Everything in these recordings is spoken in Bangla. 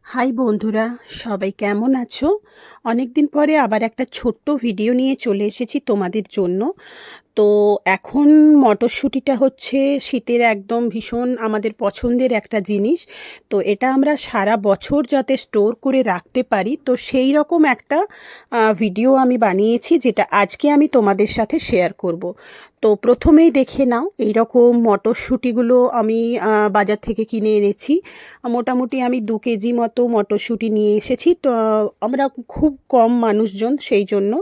হাই বন্ধুরা, সবাই কেমন আছো? অনেক দিন পরে আবার একটা ছোট্ট ভিডিও নিয়ে চলে এসেছি তোমাদের জন্য। তো এখন মটরশুঁটিটা হচ্ছে শীতের একদম ভীষণ আমাদের পছন্দের একটা জিনিস। তো এটা আমরা সারা বছর যাতে স্টোর করে রাখতে পারি, তো সেই রকম একটা ভিডিও আমি বানিয়েছি, যেটা আজকে আমি তোমাদের সাথে শেয়ার করব। তো প্রথমেই দেখে নাও, এই রকম মটরশুঁটিগুলো আমি বাজার থেকে কিনে এনেছি। মোটামুটি আমি 2 কেজি মতো মটরশুঁটি নিয়ে এসেছি। তো আমরা খুব কম মানুষজন, সেই জন্য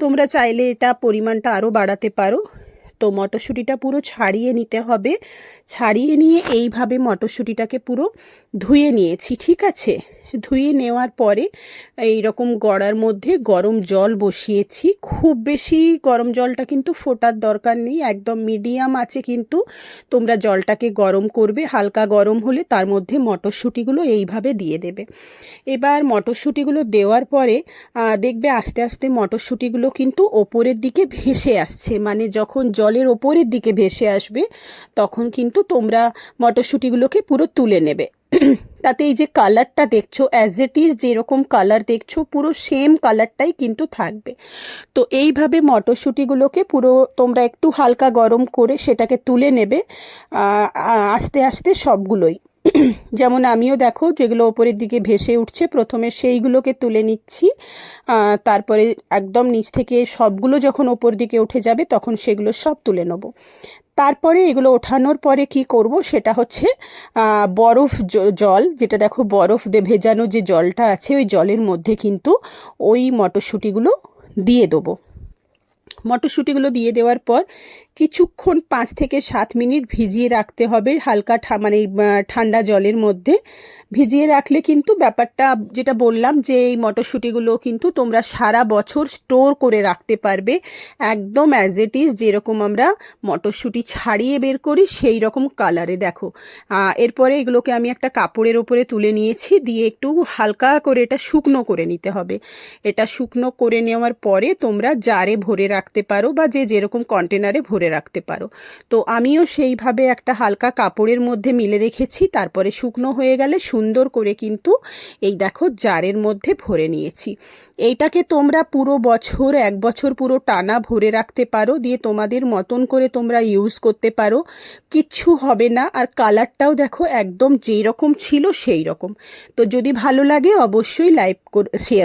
তোমরা চাইলে এটা পরিমাণটা আরও বাড়াতে পারো। তো মটরশুঁটিটা পুরো ছাড়িয়ে নিতে হবে। ছাড়িয়ে নিয়ে এইভাবে মটরশুঁটিটাকে পুরো ধুয়ে নিয়েছি, ঠিক আছে? ধুয়ে নেওয়ার পরে এই রকম গড়ার মধ্যে গরম জল বসিয়েছি। খুব বেশি গরম জলটা কিন্তু ফোটার দরকার নেই, একদম মিডিয়াম আছে কিন্তু তোমরা জলটাকে গরম করবে। হালকা গরম হলে তার মধ্যে মটরশুঁটিগুলো এইভাবে দিয়ে দেবে। এবার মটরশুঁটিগুলো দেওয়ার পরে দেখবে আস্তে আস্তে মটরশুঁটিগুলো কিন্তু ওপরের দিকে ভেসে আসছে, মানে যখন জলের ওপরের দিকে ভেসে আসবে তখন কিন্তু তোমরা মটরশুঁটিগুলোকে পুরো তুলে নেবে। তাতে এই যে কালারটা দেখছো, অ্যাজ ইট ইজ যেরকম কালার দেখছো পুরো সেম কালারটাই কিন্তু থাকবে। তো এইভাবে মটরশুঁটিগুলোকে পুরো তোমরা একটু হালকা গরম করে সেটাকে তুলে নেবে আস্তে আস্তে সবগুলোই। যেমন আমিও দেখো যেগুলো ওপরের দিকে ভেসে উঠছে প্রথমে সেইগুলোকে তুলে নিচ্ছি। তারপরে একদম নিচ থেকে সবগুলো যখন ওপর দিকে উঠে যাবে তখন সেগুলো সব তুলে নেব। তারপরে এগুলো ওঠানোর পরে কি করব সেটা হচ্ছে বরফ জল, যেটা দেখো বরফ দিয়ে ভেজানো যে জলটা আছে ওই জলের মধ্যে কিন্তু ওই মটরশুঁটিগুলো দিয়ে দেবো। মটরশুঁটিগুলো দিয়ে দেওয়ার পর কিছুক্ষণ 5 থেকে 7 মিনিট ভিজিয়ে রাখতে হবে হালকা মানে ঠান্ডা জলের মধ্যে। ভিজিয়ে রাখলে কিন্তু ব্যাপারটা যেটা বললাম যে এই মটরশুঁটিগুলো কিন্তু তোমরা সারা বছর স্টোর করে রাখতে পারবে, একদম অ্যাজ ইট ইজ যেরকম আমরা মটরশুঁটি ছাড়িয়ে বের করি সেই রকম কালারে। দেখো এরপরে এগুলোকে আমি একটা কাপড়ের ওপরে তুলে নিয়েছি, দিয়ে একটু হালকা করে এটা শুকনো করে নিতে হবে। এটা শুকনো করে নেওয়ার পরে তোমরা জারে ভরে রাখতে পারো বা যে যেরকম কন্টেনারে ভরে রাখতে পারো। তো আমিও সেইভাবে একটা হালকা কাপড়ের মধ্যে মিলে রেখেছি, তারপরে শুকনো হয়ে গেলে সুন্দর করে কিন্তু এই দেখো জারের মধ্যে ভরে নিয়েছি। এইটাকে তোমরা পুরো বছর 1 বছর পুরো টানা ভরে রাখতে পারো, দিয়ে তোমাদের মতন করে তোমরা ইউজ করতে পারো, কিচ্ছু হবে না। আর কালারটাও দেখো একদম যেই রকম ছিল সেই রকম। তো যদি ভালো লাগে অবশ্যই লাইক শেয়ার